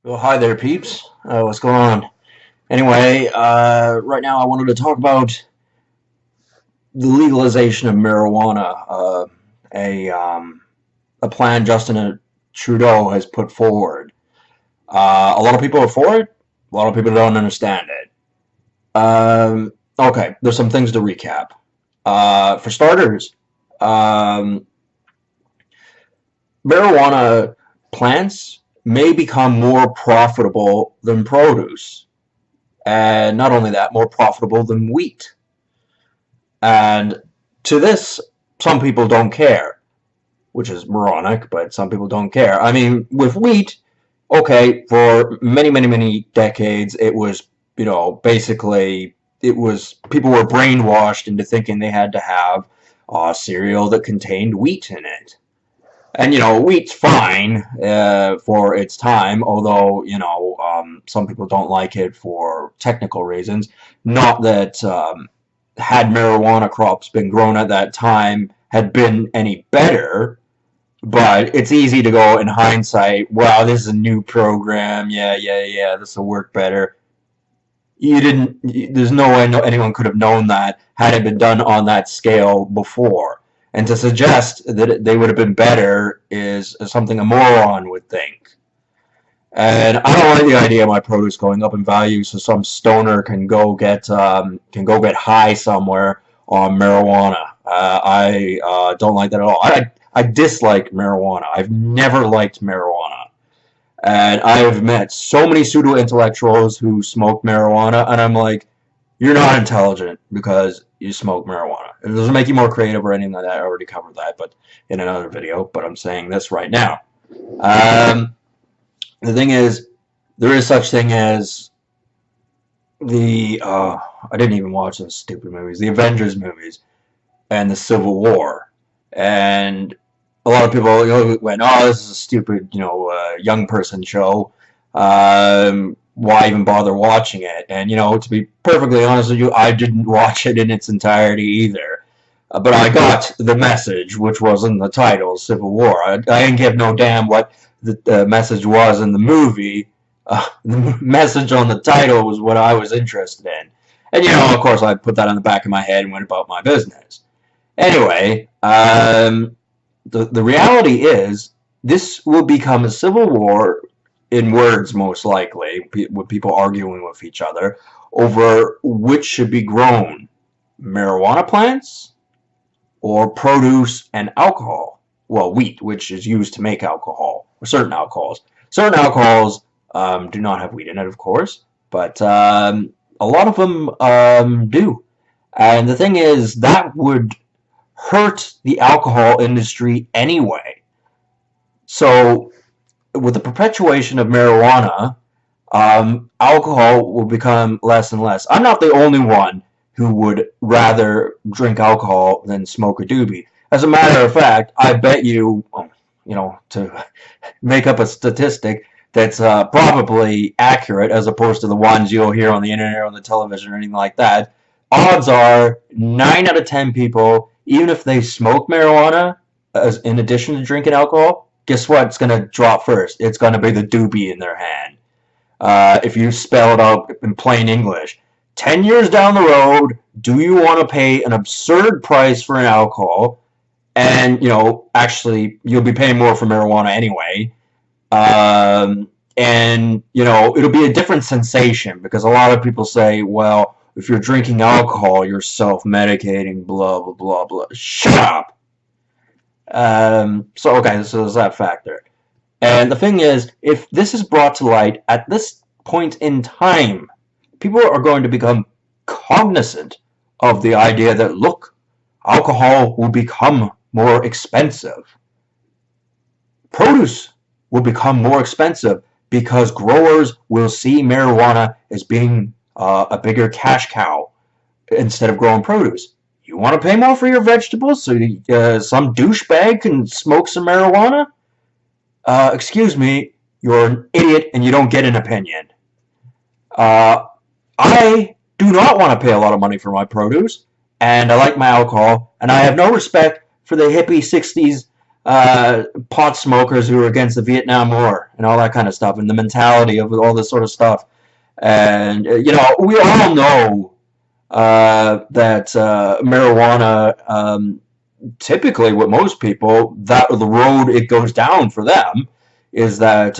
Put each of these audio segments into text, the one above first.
Well, hi there, peeps. What's going on? Anyway, right now I wanted to talk about the legalization of marijuana. A plan Justin Trudeau has put forward. A lot of people are for it. A lot of people don't understand it. Okay, there's some things to recap. For starters, um, marijuana plants may become more profitable than produce, and not only that, more profitable than wheat. And to this, some people don't care, which is moronic, but some people don't care. I mean, with wheat, okay, for many, many, many decades, it was, basically, it was, people were brainwashed into thinking they had to have cereal that contained wheat in it. And, wheat's fine for its time, although, some people don't like it for technical reasons. Not that had marijuana crops been grown at that time had been any better, but it's easy to go in hindsight, wow, this is a new program, yeah, this will work better. You didn't, there's no way anyone could have known that had it been done on that scale before. And to suggest that they would have been better is something a moron would think. And I don't like the idea of my produce going up in value, so some stoner can go get high somewhere on marijuana. I don't like that at all. I dislike marijuana. I've never liked marijuana, and I have met so many pseudo intellectuals who smoke marijuana, and I'm like, you're not intelligent because you smoke marijuana. It doesn't make you more creative or anything like that. I already covered that, but in another video. But I'm saying this right now. Um, the thing is, there is such thing as the I didn't even watch those stupid movies, the Avengers movies and the Civil War, and a lot of people went, "Oh, this is a stupid, young person show. Why even bother watching it?" And to be perfectly honest with you, I didn't watch it in its entirety either. But I got the message, which was in the title, Civil War. I didn't give no damn what the message was in the movie. The message on the title was what I was interested in. And, of course, I put that on the back of my head and went about my business. Anyway, the reality is this will become a civil war in words, most likely, with people arguing with each other over which should be grown, marijuana plants or produce and alcohol. Well, wheat, which is used to make alcohol, or certain alcohols. Certain alcohols do not have wheat in it, of course, but a lot of them do. And the thing is, that would hurt the alcohol industry anyway. So, with the perpetuation of marijuana, alcohol will become less and less. I'm not the only one who would rather drink alcohol than smoke a doobie. As a matter of fact, I bet you, to make up a statistic that's probably accurate as opposed to the ones you'll hear on the internet or on the television or anything like that, odds are 9 out of 10 people, even if they smoke marijuana as in addition to drinking alcohol, guess what? It's going to drop first. It's going to be the doobie in their hand. If you spell it out in plain English. 10 years down the road, do you want to pay an absurd price for an alcohol? And, actually, you'll be paying more for marijuana anyway. And, it'll be a different sensation because a lot of people say, well, if you're drinking alcohol, you're self-medicating, blah, blah, blah, blah. Shut up! Okay, so there's that factor. And the thing is, if this is brought to light at this point in time, people are going to become cognizant of the idea that, look, alcohol will become more expensive. Produce will become more expensive because growers will see marijuana as being a bigger cash cow instead of growing produce. You want to pay more for your vegetables so some douchebag can smoke some marijuana? Excuse me, you're an idiot and you don't get an opinion. I do not want to pay a lot of money for my produce, and I like my alcohol, and I have no respect for the hippie 60s pot smokers who were against the Vietnam War and all that kind of stuff, and the mentality of all this sort of stuff. And we all know that marijuana, typically with most people, that the road it goes down for them is that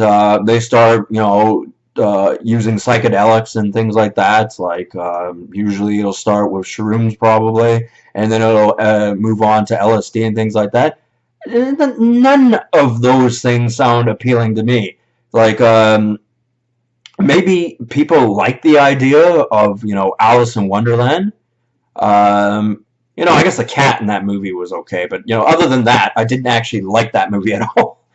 they start, using psychedelics and things like that. Like usually it'll start with shrooms probably, and then it'll move on to LSD and things like that. None of those things sound appealing to me. Like maybe people like the idea of Alice in Wonderland. I guess the cat in that movie was okay, but other than that, I didn't actually like that movie at all.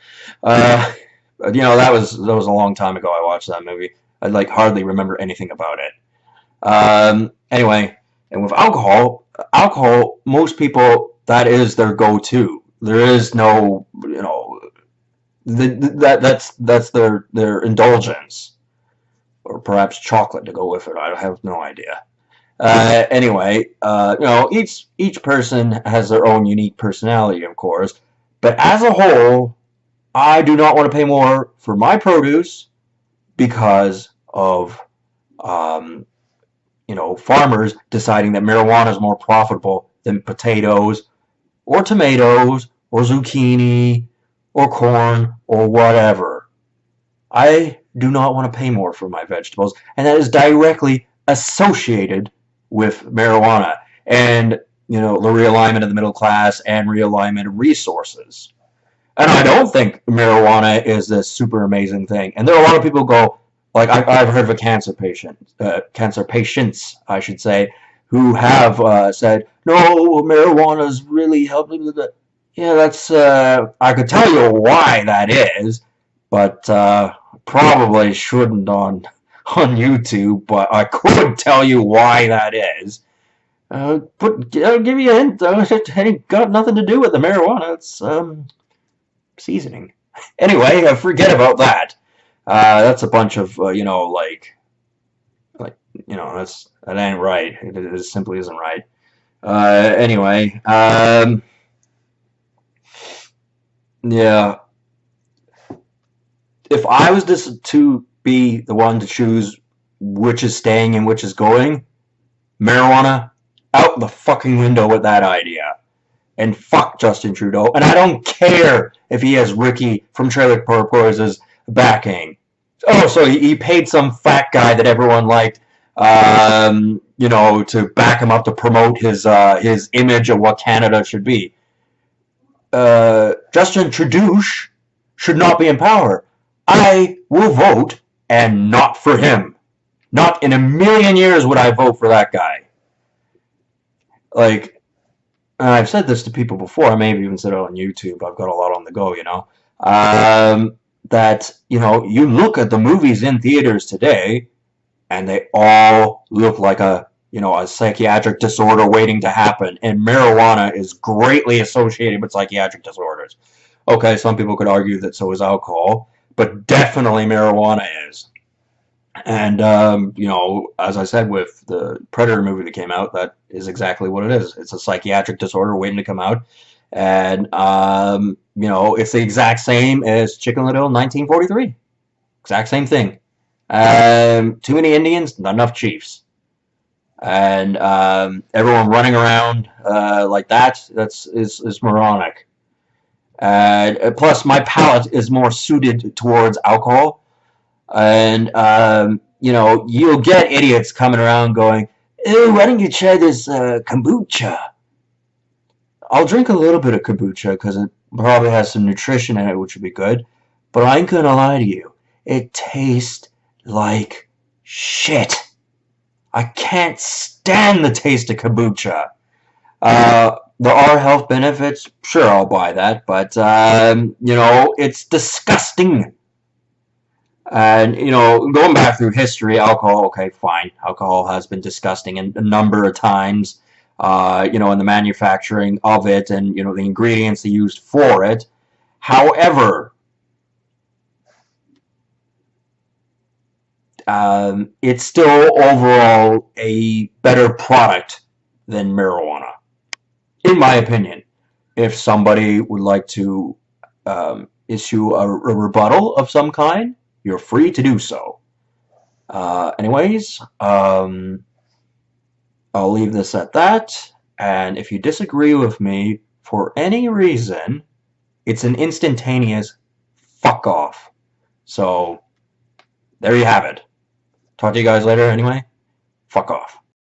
That was a long time ago. I watched that movie. I hardly remember anything about it. Anyway, and with alcohol, most people, that is their go-to. There is no, that's their indulgence, or perhaps chocolate to go with it. I have no idea. Anyway, each person has their own unique personality, of course, but as a whole, I do not want to pay more for my produce because of, farmers deciding that marijuana is more profitable than potatoes or tomatoes or zucchini or corn or whatever. I do not want to pay more for my vegetables, and that is directly associated with marijuana and, the realignment of the middle class and realignment of resources. And I don't think marijuana is this super amazing thing. And there are a lot of people who go, like I've heard of a cancer patients, I should say, who have said, no, marijuana's really helping with it. Yeah, that's, I could tell you why that is, but probably shouldn't on YouTube, but I could tell you why that is. But I'll give you a hint. It ain't got nothing to do with the marijuana. It's seasoning. Anyway, forget about that. That's a bunch of that ain't right. It simply isn't right. Anyway, yeah. If I was to be the one to choose which is staying and which is going, marijuana out the fucking window with that idea. And fuck Justin Trudeau. And I don't care if he has Ricky from Trailer Park Boys' backing. Oh, so he paid some fat guy that everyone liked, to back him up to promote his image of what Canada should be. Justin Trudeau should not be in power. I will vote, and not for him. Not in a million years would I vote for that guy. I've said this to people before. I may have even said it on YouTube. I've got a lot on the go, that, you look at the movies in theaters today, and they all look like a psychiatric disorder waiting to happen. And marijuana is greatly associated with psychiatric disorders. Okay, some people could argue that so is alcohol, but definitely marijuana is. And, as I said with the Predator movie that came out, that is exactly what it is. It's a psychiatric disorder waiting to come out. And, it's the exact same as Chicken Little 1943. Exact same thing. Too many Indians, not enough chiefs. And everyone running around like that's moronic. Plus, my palate is more suited towards alcohol. And, you'll get idiots coming around going, "Ew, why don't you try this kombucha?" I'll drink a little bit of kombucha because it probably has some nutrition in it, which would be good. But I ain't gonna lie to you. It tastes like shit. I can't stand the taste of kombucha. There are health benefits. Sure, I'll buy that. But, it's disgusting. And, going back through history, alcohol, okay, fine. Alcohol has been disgusting a number of times, in the manufacturing of it and, the ingredients they used for it. However, it's still overall a better product than marijuana, in my opinion. If somebody would like to issue a rebuttal of some kind, you're free to do so. Anyways, I'll leave this at that. And if you disagree with me for any reason, it's an instantaneous fuck off. So, there you have it. Talk to you guys later anyway. Fuck off.